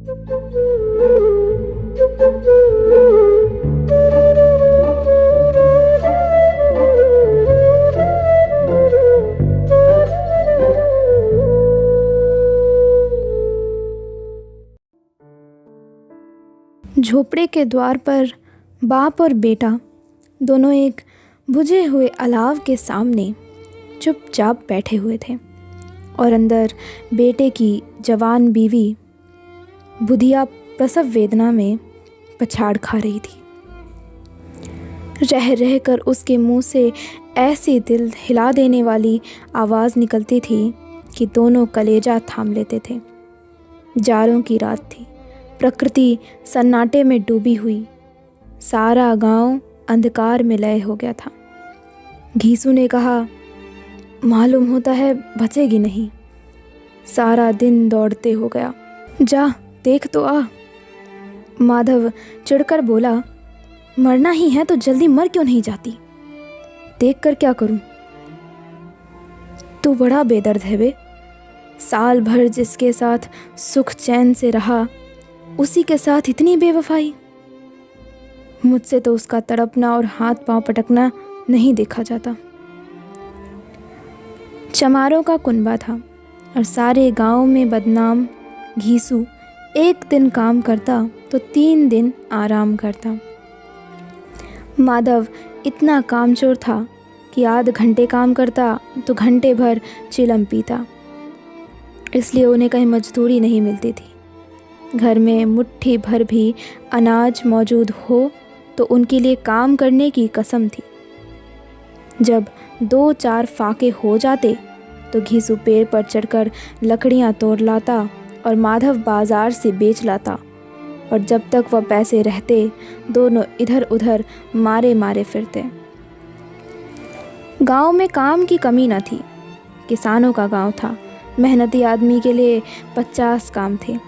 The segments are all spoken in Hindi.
झोपड़े के द्वार पर बाप और बेटा दोनों एक बुझे हुए अलाव के सामने चुपचाप बैठे हुए थे और अंदर बेटे की जवान बीवी बुधिया प्रसव वेदना में पछाड़ खा रही थी। रह रह कर उसके मुंह से ऐसी दिल हिला देने वाली आवाज़ निकलती थी कि दोनों कलेजा थाम लेते थे। जाड़ों की रात थी, प्रकृति सन्नाटे में डूबी हुई, सारा गांव अंधकार में लय हो गया था। घीसू ने कहा, मालूम होता है बचेगी नहीं। सारा दिन दौड़ते हो गया, जा देख तो आ। माधव चिढ़कर बोला, मरना ही है तो जल्दी मर क्यों नहीं जाती? देख कर क्या करूं? तू बड़ा बेदर्द है बे। साल भर जिसके साथ सुख चैन से रहा, उसी के साथ इतनी बेवफाई। मुझसे तो उसका तड़पना और हाथ पांव पटकना नहीं देखा जाता। चमारों का कुनबा था और सारे गांव में बदनाम घीसू एक दिन काम करता तो 3 दिन आराम करता। माधव इतना कामचोर था कि आध घंटे काम करता तो घंटे भर चिलम पीता, इसलिए उन्हें कहीं मजदूरी नहीं मिलती थी। घर में मुट्ठी भर भी अनाज मौजूद हो तो उनके लिए काम करने की कसम थी। जब 2-4 फाके हो जाते तो घीसू पेड़ पर चढ़कर लकड़ियां तोड़ लाता और माधव बाजार से बेच लाता, और जब तक वह पैसे रहते दोनों इधर उधर मारे मारे फिरते। गांव में काम की कमी न थी। किसानों का गांव था, मेहनती आदमी के लिए 50 काम थे,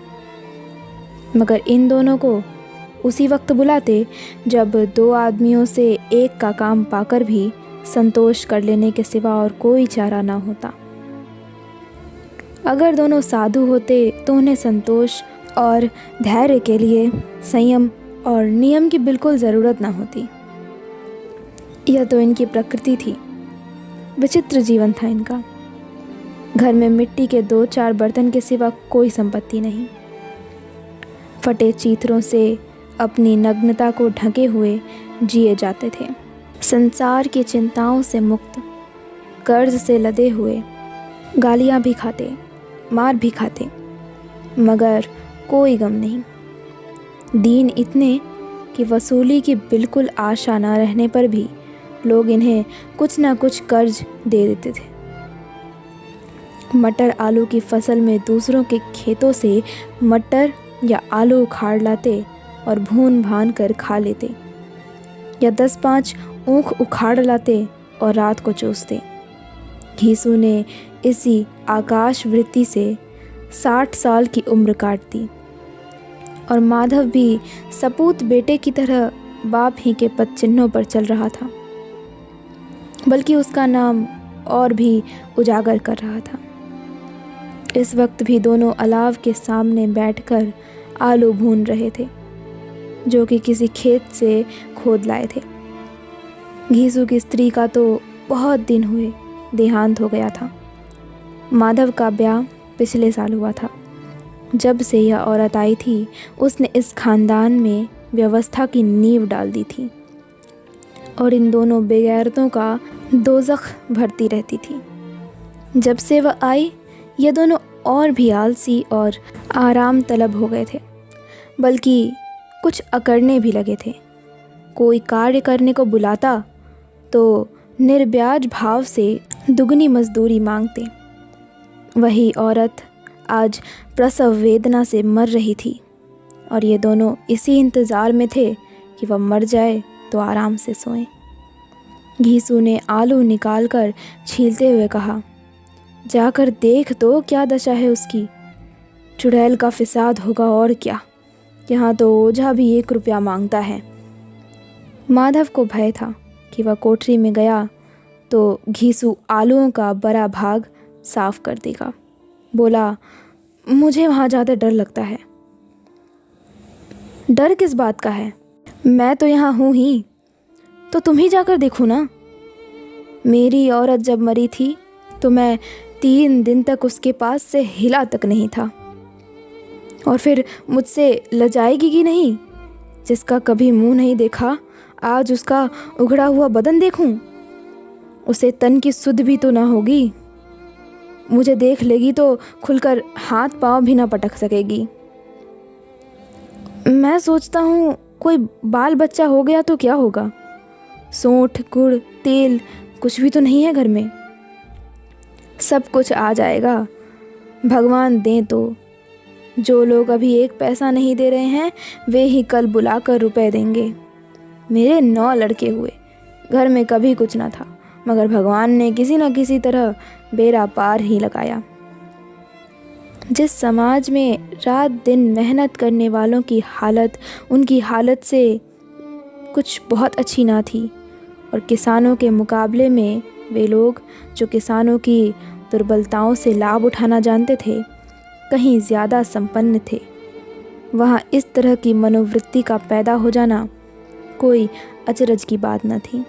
मगर इन दोनों को उसी वक्त बुलाते जब 2 आदमियों से एक का काम पाकर भी संतोष कर लेने के सिवा और कोई चारा ना होता। अगर दोनों साधु होते तो उन्हें संतोष और धैर्य के लिए संयम और नियम की बिल्कुल ज़रूरत ना होती। यह तो इनकी प्रकृति थी। विचित्र जीवन था इनका। घर में मिट्टी के 2-4 बर्तन के सिवा कोई संपत्ति नहीं। फटे चीथरों से अपनी नग्नता को ढके हुए जिए जाते थे। संसार की चिंताओं से मुक्त, कर्ज से लदे हुए, गालियां भी खाते, मार भी खाते, मगर कोई गम नहीं। दीन इतने कि वसूली की बिल्कुल आशा न रहने पर भी लोग इन्हें कुछ न कुछ कर्ज दे देते थे। मटर आलू की फसल में दूसरों के खेतों से मटर या आलू उखाड़ लाते और भून भान कर खा लेते, या 10-5 ऊख उखाड़ लाते और रात को चूसते। घीसू ने इसी आकाश वृत्ति से 60 साल की उम्र काट दी, और माधव भी सपूत बेटे की तरह बाप ही के पद चिन्हों पर चल रहा था, बल्कि उसका नाम और भी उजागर कर रहा था। इस वक्त भी दोनों अलाव के सामने बैठकर आलू भून रहे थे, जो कि किसी खेत से खोद लाए थे। घीसू की स्त्री का तो बहुत दिन हुए देहांत हो गया था। माधव का ब्याह पिछले साल हुआ था। जब से यह औरत आई थी, उसने इस खानदान में व्यवस्था की नींव डाल दी थी और इन दोनों बेगैरतों का दोज़ख भरती रहती थी। जब से वह आई, ये दोनों और भी आलसी और आराम तलब हो गए थे, बल्कि कुछ अकड़ने भी लगे थे। कोई कार्य करने को बुलाता तो निर्ब्याज भाव से दुगनी मजदूरी मांगते। वही औरत आज प्रसव वेदना से मर रही थी, और ये दोनों इसी इंतज़ार में थे कि वह मर जाए तो आराम से सोएं। घीसू ने आलू निकालकर छीलते हुए कहा, जाकर देख तो क्या दशा है उसकी। चुड़ैल का फिसाद होगा और क्या, यहाँ तो ओझा भी 1 रुपया मांगता है। माधव को भय था कि वह कोठरी में गया तो घीसू आलूओं का बड़ा भाग साफ कर देगा। बोला, मुझे वहाँ ज़्यादा डर लगता है। डर किस बात का है? मैं तो यहाँ हूँ ही, तो तुम ही जाकर देखो ना। मेरी औरत जब मरी थी तो मैं 3 दिन तक उसके पास से हिला तक नहीं था। और फिर मुझसे लजाएगी कि नहीं? जिसका कभी मुंह नहीं देखा, आज उसका उघड़ा हुआ बदन देखूं? उसे तन की सुध भी तो ना होगी। मुझे देख लेगी तो खुलकर हाथ पांव भी ना पटक सकेगी। मैं सोचता हूँ कोई बाल बच्चा हो गया तो क्या होगा? सोंठ, गुड़, तेल कुछ भी तो नहीं है घर में। सब कुछ आ जाएगा, भगवान दें तो। जो लोग अभी 1 पैसा नहीं दे रहे हैं, वे ही कल बुलाकर रुपए देंगे। मेरे 9 लड़के हुए, घर में कभी कुछ ना था, मगर भगवान ने किसी न किसी तरह बेड़ा पार ही लगाया। जिस समाज में रात दिन मेहनत करने वालों की हालत उनकी हालत से कुछ बहुत अच्छी ना थी, और किसानों के मुकाबले में वे लोग जो किसानों की दुर्बलताओं से लाभ उठाना जानते थे, कहीं ज़्यादा संपन्न थे, वहाँ इस तरह की मनोवृत्ति का पैदा हो जाना कोई अचरज की बात न थी।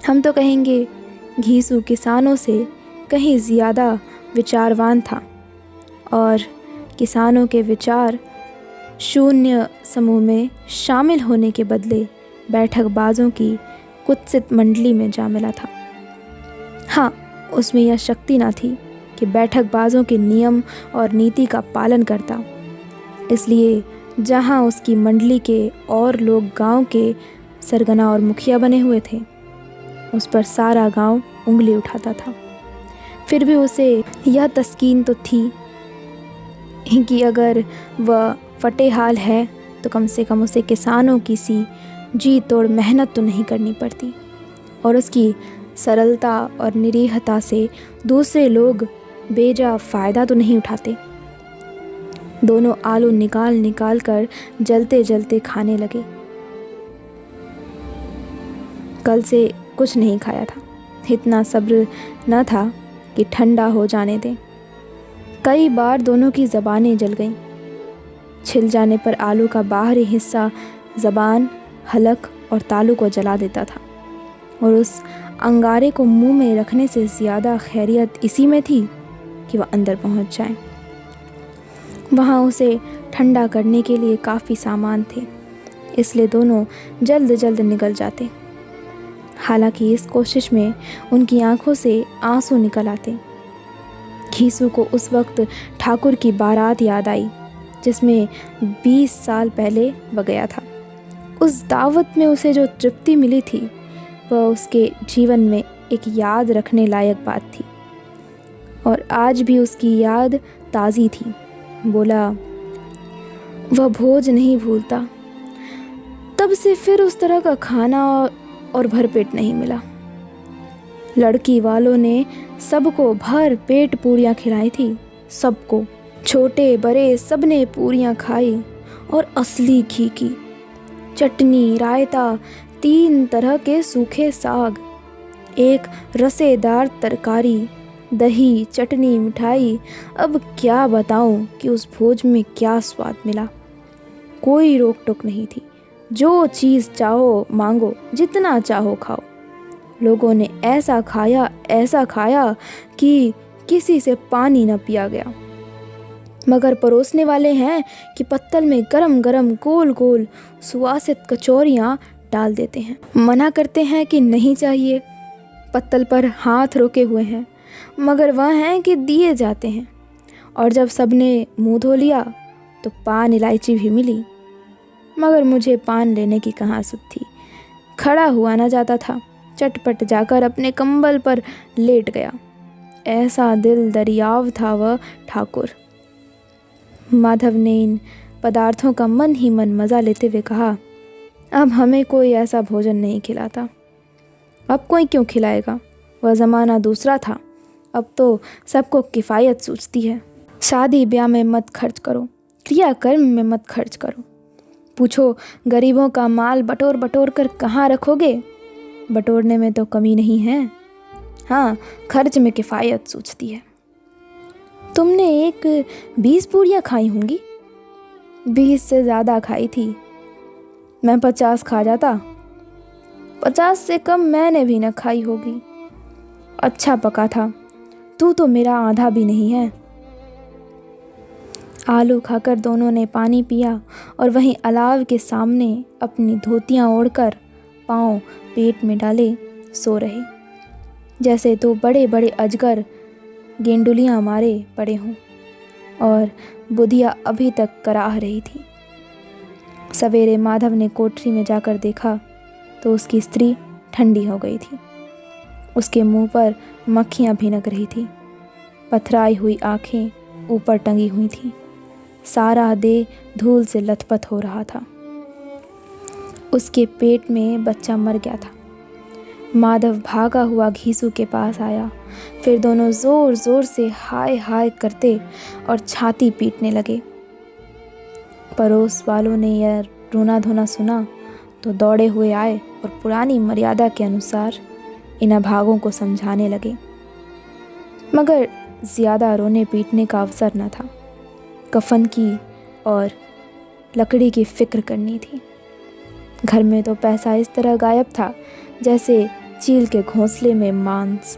हम तो कहेंगे घीसू किसानों से कहीं ज़्यादा विचारवान था, और किसानों के विचार शून्य समूह में शामिल होने के बदले बैठकबाजों की कुत्सित मंडली में जा मिला था। हाँ, उसमें यह शक्ति ना थी कि बैठकबाजों के नियम और नीति का पालन करता। इसलिए जहाँ उसकी मंडली के और लोग गांव के सरगना और मुखिया बने हुए थे, उस पर सारा गांव उंगली उठाता था। फिर भी उसे यह तस्कीन तो थी कि अगर वह फटेहाल है तो कम से कम उसे किसानों की सी जी तोड़ मेहनत तो नहीं करनी पड़ती, और उसकी सरलता और निरीहता से दूसरे लोग बेजा फ़ायदा तो नहीं उठाते। दोनों आलू निकाल निकाल कर जलते जलते खाने लगे। कल से कुछ नहीं खाया था, इतना सब्र न था कि ठंडा हो जाने दें। कई बार दोनों की ज़बानें जल गईं। छिल जाने पर आलू का बाहरी हिस्सा ज़बान, हलक और तालू को जला देता था, और उस अंगारे को मुंह में रखने से ज़्यादा खैरियत इसी में थी कि वह अंदर पहुंच जाए। वहाँ उसे ठंडा करने के लिए काफ़ी सामान थे, इसलिए दोनों जल्द जल्द निकल जाते। हालांकि इस कोशिश में उनकी आंखों से आंसू निकल आते। घीसू को उस वक्त ठाकुर की बारात याद आई जिसमें 20 साल पहले वह गया था। उस दावत में उसे जो तृप्ति मिली थी वह उसके जीवन में एक याद रखने लायक बात थी, और आज भी उसकी याद ताज़ी थी। बोला, वह भोज नहीं भूलता। तब से फिर उस तरह का खाना और भरपेट नहीं मिला। लड़की वालों ने सबको भर पेट पूरियां खिलाई थी, सबको, छोटे बड़े सबने पूरियां खाई, और असली घी की चटनी, रायता, 3 तरह के सूखे साग, एक रसेदार तरकारी, दही, चटनी, मिठाई। अब क्या बताऊं कि उस भोज में क्या स्वाद मिला। कोई रोक टोक नहीं थी, जो चीज़ चाहो मांगो, जितना चाहो खाओ। लोगों ने ऐसा खाया कि किसी से पानी न पिया गया। मगर परोसने वाले हैं कि पत्तल में गरम गरम गोल गोल सुवासित कचौरियाँ डाल देते हैं। मना करते हैं कि नहीं चाहिए, पत्तल पर हाथ रोके हुए हैं, मगर वह हैं कि दिए जाते हैं। और जब सबने मुंह धो लिया तो पान इलायची भी मिली, मगर मुझे पान लेने की कहाँ सुध थी। खड़ा हुआ न जाता था, चटपट जाकर अपने कंबल पर लेट गया। ऐसा दिल दरियाव था वह ठाकुर। माधव ने इन पदार्थों का मन ही मन मज़ा लेते हुए कहा, अब हमें कोई ऐसा भोजन नहीं खिलाता। अब कोई क्यों खिलाएगा? वह ज़माना दूसरा था, अब तो सबको किफ़ायत सूझती है। शादी ब्याह में मत खर्च करो, क्रियाकर्म में मत खर्च करो। पूछो, गरीबों का माल बटोर बटोर कर कहाँ रखोगे? बटोरने में तो कमी नहीं है, हाँ, खर्च में किफ़ायत सूझती है। तुमने एक 20 पूरियाँ खाई होंगी। 20 से ज़्यादा खाई थी। मैं 50 खा जाता। 50 से कम मैंने भी न खाई होगी। अच्छा पका था। तू तो मेरा आधा भी नहीं है। आलू खाकर दोनों ने पानी पिया और वहीं अलाव के सामने अपनी धोतियां ओढ़कर पाँव पेट में डाले सो रहे, जैसे दो बड़े बड़े अजगर गेंडुलियां मारे पड़े हों और बुधिया अभी तक कराह रही थी। सवेरे माधव ने कोठरी में जाकर देखा तो उसकी स्त्री ठंडी हो गई थी। उसके मुंह पर मक्खियां भिनक रही थी। पथराई हुई आंखें ऊपर टंगी हुई थीं। सारा देह धूल से लथपथ हो रहा था। उसके पेट में बच्चा मर गया था। माधव भागा हुआ घीसू के पास आया। फिर दोनों जोर जोर से हाय हाय करते और छाती पीटने लगे। पड़ोस वालों ने यह रोना धोना सुना तो दौड़े हुए आए और पुरानी मर्यादा के अनुसार इन अभागों को समझाने लगे, मगर ज़्यादा रोने पीटने का अवसर न था। कफन की और लकड़ी की फिक्र करनी थी। घर में तो पैसा इस तरह गायब था जैसे चील के घोंसले में मांस।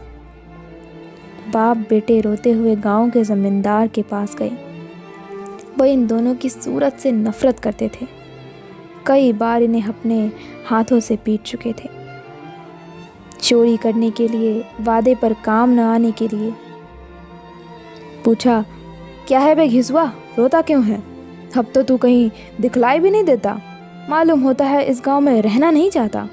बाप बेटे रोते हुए गांव के जमींदार के पास गए। वह इन दोनों की सूरत से नफरत करते थे। कई बार इन्हें अपने हाथों से पीट चुके थे। चोरी करने के लिए, वादे पर काम न आने के लिए। पूछा, क्या है बे घिसुआ, रोता क्यों है? अब तो तू कहीं दिखलाई भी नहीं देता। मालूम होता है इस गांव में रहना नहीं चाहता।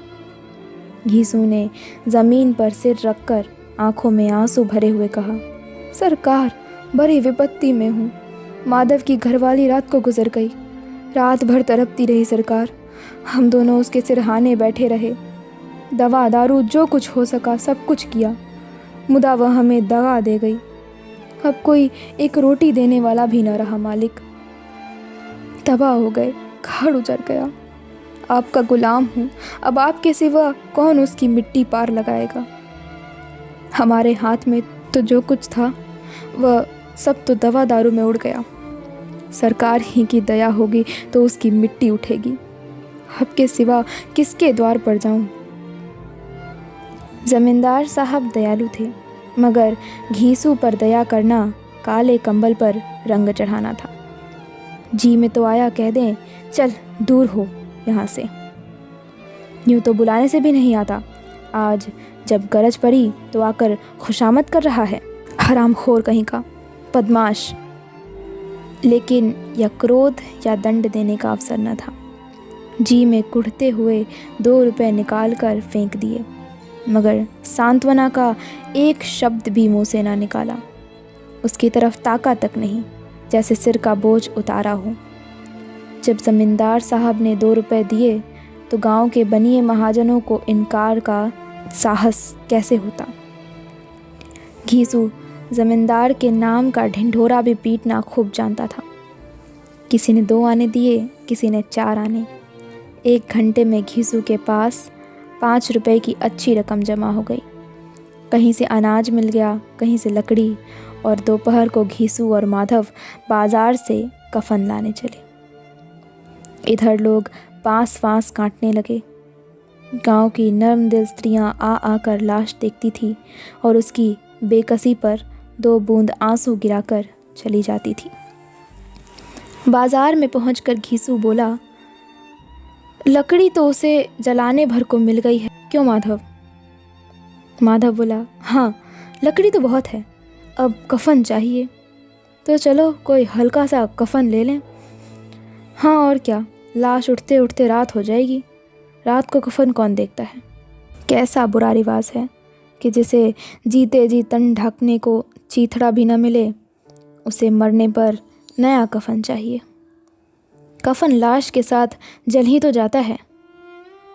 घीसू ने जमीन पर सिर रखकर आंखों में आंसू भरे हुए कहा, सरकार, बड़ी विपत्ति में हूँ। माधव की घरवाली रात को गुजर गई। रात भर तड़पती रही सरकार। हम दोनों उसके सिरहाने बैठे रहे। दवा दारू जो कुछ हो सका सब कुछ किया, मुदा वह हमें दगा दे गई। अब कोई एक रोटी देने वाला भी न रहा मालिक। तबाह हो गए, घर उजड़ गया। आपका गुलाम हूँ। अब आपके सिवा कौन उसकी मिट्टी पार लगाएगा? हमारे हाथ में तो जो कुछ था वह सब तो दवा दारू में उड़ गया। सरकार ही की दया होगी तो उसकी मिट्टी उठेगी। आपके सिवा किसके द्वार पर जाऊं? जमींदार साहब दयालु थे, मगर घीसू पर दया करना काले कंबल पर रंग चढ़ाना था। जी में तो आया कह दें, चल दूर हो यहाँ से। यूँ तो बुलाने से भी नहीं आता। आज जब गरज पड़ी तो आकर खुशामद कर रहा है। हरामखोर कहीं का, बदमाश। लेकिन यह क्रोध या दंड देने का अवसर न था। जी में कुढ़ते हुए 2 रुपए निकाल कर फेंक दिए, मगर सांत्वना का एक शब्द भी मुंह से ना निकाला। उसकी तरफ ताका तक नहीं, जैसे सिर का बोझ उतारा हो। जब जमींदार साहब ने 2 रुपए दिए तो गांव के बनिए महाजनों को इनकार का साहस कैसे होता। घीसू जमींदार के नाम का ढिंढोरा भी पीटना खूब जानता था। किसी ने 2 आने दिए, किसी ने 4 आने। 1 घंटे में घीसू के पास 5 रुपए की अच्छी रकम जमा हो गई। कहीं से अनाज मिल गया, कहीं से लकड़ी, और दोपहर को घीसू और माधव बाजार से कफन लाने चले। इधर लोग पास काटने लगे। गांव की नर्म दिल स्त्रियां आ आकर लाश देखती थी और उसकी बेकसी पर 2 बूंद आंसू गिराकर चली जाती थी। बाजार में पहुंचकर घीसू बोला, लकड़ी तो उसे जलाने भर को मिल गई है, क्यों माधव? माधव बोला, हाँ लकड़ी तो बहुत है, अब कफन चाहिए। तो चलो कोई हल्का सा कफन ले लें। हाँ और क्या, लाश उठते उठते रात हो जाएगी। रात को कफन कौन देखता है? कैसा बुरा रिवाज है कि जिसे जीते जी तन ढकने को चीथड़ा भी न मिले, उसे मरने पर नया कफन चाहिए। कफन लाश के साथ जल ही तो जाता है,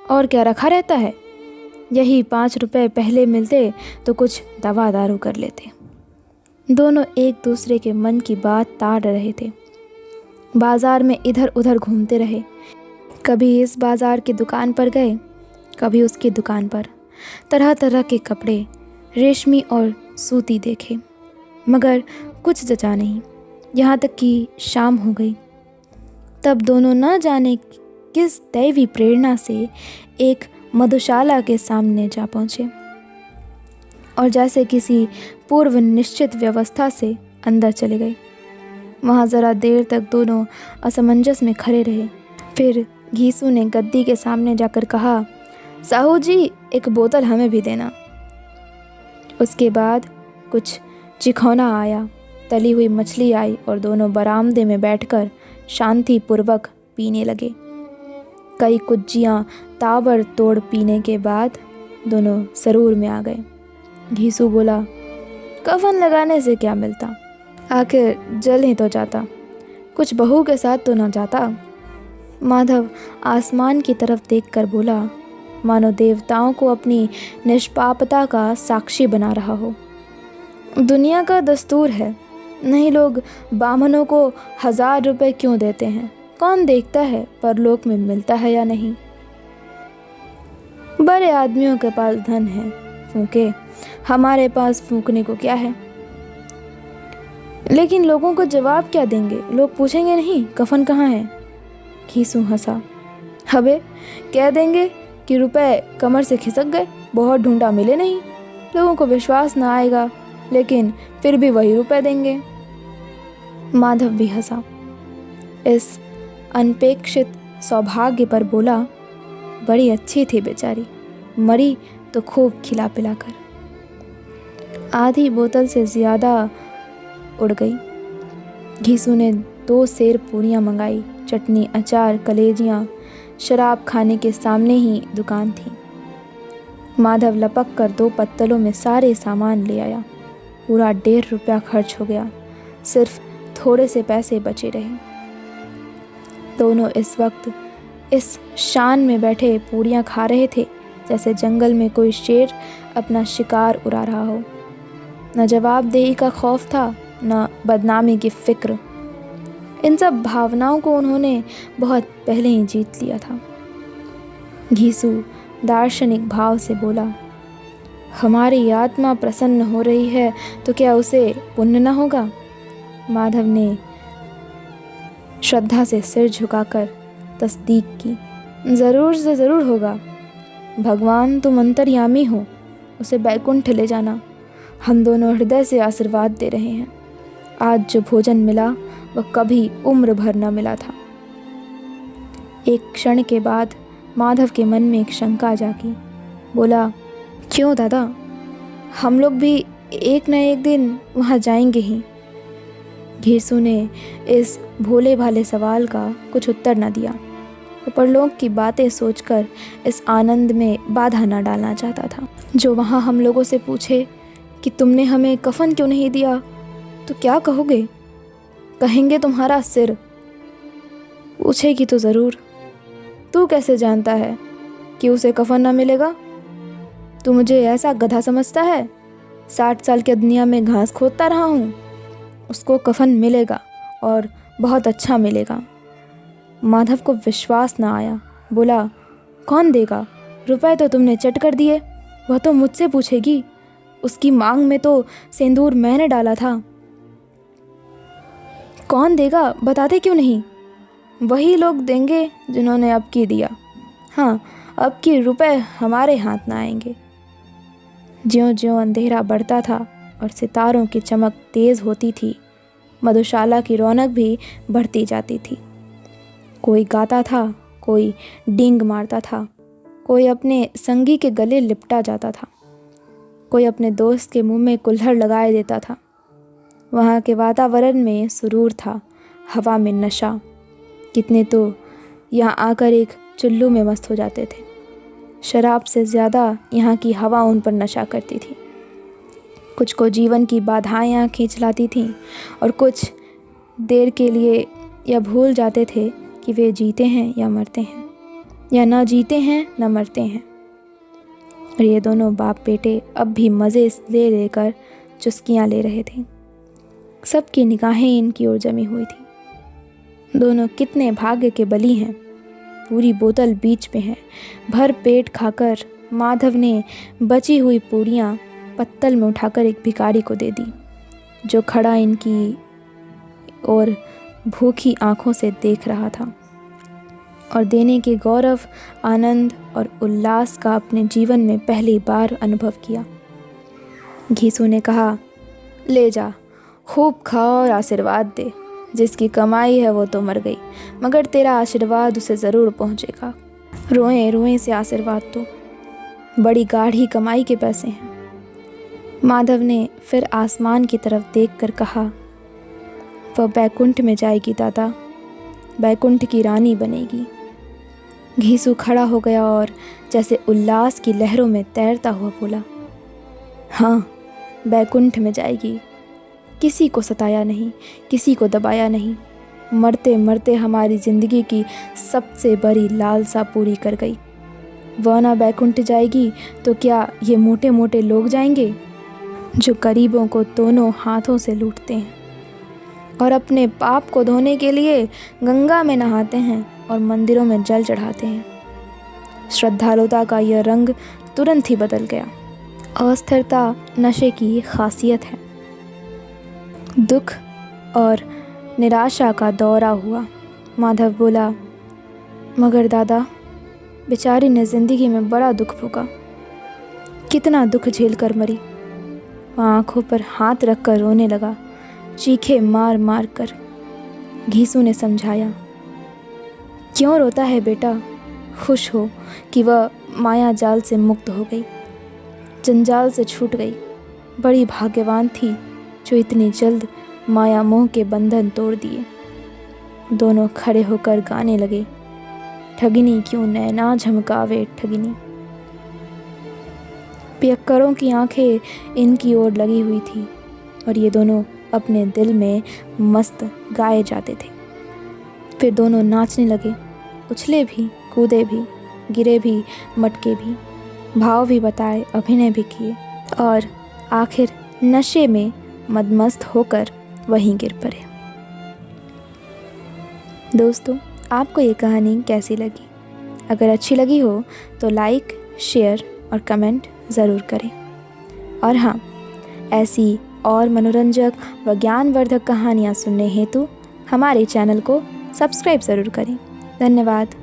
और क्या रखा रहता है? यही 5 रुपए पहले मिलते तो कुछ दवा दारू कर लेते। दोनों एक दूसरे के मन की बात ताड़ रहे थे। बाजार में इधर उधर घूमते रहे। कभी इस बाजार की दुकान पर गए, कभी उसकी दुकान पर। तरह तरह के कपड़े, रेशमी और सूती देखे, मगर कुछ जचा नहीं। यहाँ तक कि शाम हो गई। तब दोनों न जाने किस दैवी प्रेरणा से एक मधुशाला के सामने जा पहुँचे और जैसे किसी पूर्व निश्चित व्यवस्था से अंदर चले गए। वहाँ ज़रा देर तक दोनों असमंजस में खड़े रहे। फिर घीसू ने गद्दी के सामने जाकर कहा, साहू जी, एक बोतल हमें भी देना। उसके बाद कुछ चिखौना आया, तली हुई मछली आई और दोनों बरामदे में बैठकर शांतिपूर्वक पीने लगे। कई कुज्जियाँ ताबड़तोड़ पीने के बाद दोनों सरूर में आ गए। घीसू बोला, कफन लगाने से क्या मिलता, आखिर जल ही तो जाता, कुछ बहू के साथ तो ना जाता। माधव आसमान की तरफ देखकर बोला, मानो देवताओं को अपनी निष्पापता का साक्षी बना रहा हो। दुनिया का दस्तूर है, नहीं लोग बामनों को 1000 रुपए क्यों देते हैं, कौन देखता है परलोक में मिलता है या नहीं। बड़े आदमियों के पास धन है, फूके, हमारे पास फूकने को क्या है। लेकिन लोगों को जवाब क्या देंगे, लोग पूछेंगे नहीं कफन कहाँ है। घीसू हंसा, हबे कह देंगे कि रुपए कमर से खिसक गए, बहुत ढूंढा मिले नहीं। लोगों को विश्वास ना आएगा, लेकिन फिर भी वही रुपए देंगे। माधव भी हंसा। इस अनपेक्षित सौभाग्य पर बोला, बड़ी अच्छी थी बेचारी, मरी तो खूब खिला पिलाकर। आधी बोतल से ज़्यादा उड़ गई। घीसू ने 2 सेर पूरियाँ मंगाई, चटनी, अचार, कलेजियाँ। शराब खाने के सामने ही दुकान थी। माधव लपक कर 2 पत्तलों में सारे सामान ले आया। पूरा 1.5 रुपया खर्च हो गया, सिर्फ थोड़े से पैसे बचे रहे। दोनों इस वक्त इस शान में बैठे पूरियाँ खा रहे थे जैसे जंगल में कोई शेर अपना शिकार उड़ा रहा हो। न जवाबदेही का खौफ था, न बदनामी की फिक्र। इन सब भावनाओं को उन्होंने बहुत पहले ही जीत लिया था। घीसू दार्शनिक भाव से बोला, हमारी आत्मा प्रसन्न हो रही है तो क्या उसे पुण्य न होगा। माधव ने श्रद्धा से सिर झुकाकर तस्दीक की, ज़रूर से ज़रूर होगा। भगवान तुम अंतर्यामी हो, उसे बैकुंठ ले जाना। हम दोनों हृदय से आशीर्वाद दे रहे हैं। आज जो भोजन मिला वह कभी उम्र भर न मिला था। एक क्षण के बाद माधव के मन में एक शंका जागी। बोला, क्यों दादा, हम लोग भी एक न एक दिन वहाँ जाएंगे ही। घीसू ने इस भोले भाले सवाल का कुछ उत्तर न दिया। वो परलोक की बातें सोचकर इस आनंद में बाधा न डालना चाहता था। जो वहाँ हम लोगों से पूछे कि तुमने हमें कफन क्यों नहीं दिया, तो क्या कहोगे? कहेंगे तुम्हारा सिर। पूछेगी तो ज़रूर। तू कैसे जानता है कि उसे कफन न मिलेगा? तू मुझे ऐसा गधा समझता है? 60 साल की दुनिया में घास खोदता रहा हूँ। उसको कफन मिलेगा और बहुत अच्छा मिलेगा। माधव को विश्वास न आया। बोला, कौन देगा? रुपए तो तुमने चट कर दिए, वह तो मुझसे पूछेगी। उसकी मांग में तो सिंदूर मैंने डाला था। कौन देगा बताते क्यों नहीं? वही लोग देंगे जिन्होंने अब की दिया। हाँ, अब की रुपए हमारे हाथ ना आएंगे। ज्यों ज्यों अंधेरा बढ़ता था और सितारों की चमक तेज़ होती थी, मधुशाला की रौनक भी बढ़ती जाती थी। कोई गाता था, कोई डींग मारता था, कोई अपने संगी के गले लिपटा जाता था, कोई अपने दोस्त के मुंह में कुल्हड़ लगाए देता था। वहाँ के वातावरण में सुरूर था, हवा में नशा। कितने तो यहाँ आकर एक चुल्लू में मस्त हो जाते थे। शराब से ज़्यादा यहाँ की हवा उन पर नशा करती थी। कुछ को जीवन की बाधाएं यहाँ खींच लाती थीं और कुछ देर के लिए यह भूल जाते थे कि वे जीते हैं या मरते हैं, या ना जीते हैं ना मरते हैं। और ये दोनों बाप बेटे अब भी मज़े ले लेकर चुस्कियाँ ले रहे थे। सबकी निगाहें इनकी ओर जमी हुई थी। दोनों कितने भाग्य के बली हैं। पूरी बोतल बीच में है। भर पेट खाकर माधव ने बची हुई पूरियाँ पत्तल में उठाकर एक भिखारी को दे दी, जो खड़ा इनकी और भूखी आंखों से देख रहा था और देने के गौरव, आनंद और उल्लास का अपने जीवन में पहली बार अनुभव किया। घीसू ने कहा, ले जा, खूब खा और आशीर्वाद दे। जिसकी कमाई है वो तो मर गई, मगर तेरा आशीर्वाद उसे ज़रूर पहुँचेगा। रोएं रोएं से आशीर्वाद दो, बड़ी गाढ़ी कमाई के पैसे हैं। माधव ने फिर आसमान की तरफ देखकर कहा, वह बैकुंठ में जाएगी दादा, बैकुंठ की रानी बनेगी। घीसू खड़ा हो गया और जैसे उल्लास की लहरों में तैरता हुआ बोला, हाँ, बैकुंठ में जाएगी। किसी को सताया नहीं, किसी को दबाया नहीं, मरते मरते हमारी ज़िंदगी की सबसे बड़ी लालसा पूरी कर गई। वह ना बैकुंठ जाएगी तो क्या ये मोटे मोटे लोग जाएंगे जो गरीबों को दोनों हाथों से लूटते हैं और अपने पाप को धोने के लिए गंगा में नहाते हैं और मंदिरों में जल चढ़ाते हैं। श्रद्धालुता का यह रंग तुरंत ही बदल गया। अस्थिरता नशे की खासियत है। दुख और निराशा का दौरा हुआ। माधव बोला, मगर दादा, बेचारी ने ज़िंदगी में बड़ा दुख भोगा, कितना दुख झेल कर मरी। वह आंखों पर हाथ रखकर रोने लगा, चीखे मार मार कर। घीसू ने समझाया, क्यों रोता है बेटा, खुश हो कि वह माया जाल से मुक्त हो गई, जंजाल से छूट गई। बड़ी भाग्यवान थी जो इतनी जल्द माया मोह के बंधन तोड़ दिए। दोनों खड़े होकर गाने लगे, ठगिनी क्यों नैना झमकावे ठगिनी। पियक्करों की आंखें इनकी ओर लगी हुई थी और ये दोनों अपने दिल में मस्त गाए जाते थे। फिर दोनों नाचने लगे, उछले भी, कूदे भी, गिरे भी, मटके भी, भाव भी बताए, अभिनय भी किए और आखिर नशे में मदमस्त होकर वहीं गिर पड़े। दोस्तों, आपको ये कहानी कैसी लगी? अगर अच्छी लगी हो तो लाइक, शेयर और कमेंट ज़रूर करें। और हाँ, ऐसी और मनोरंजक व ज्ञानवर्धक कहानियाँ सुनने हेतु हमारे चैनल को सब्सक्राइब ज़रूर करें। धन्यवाद।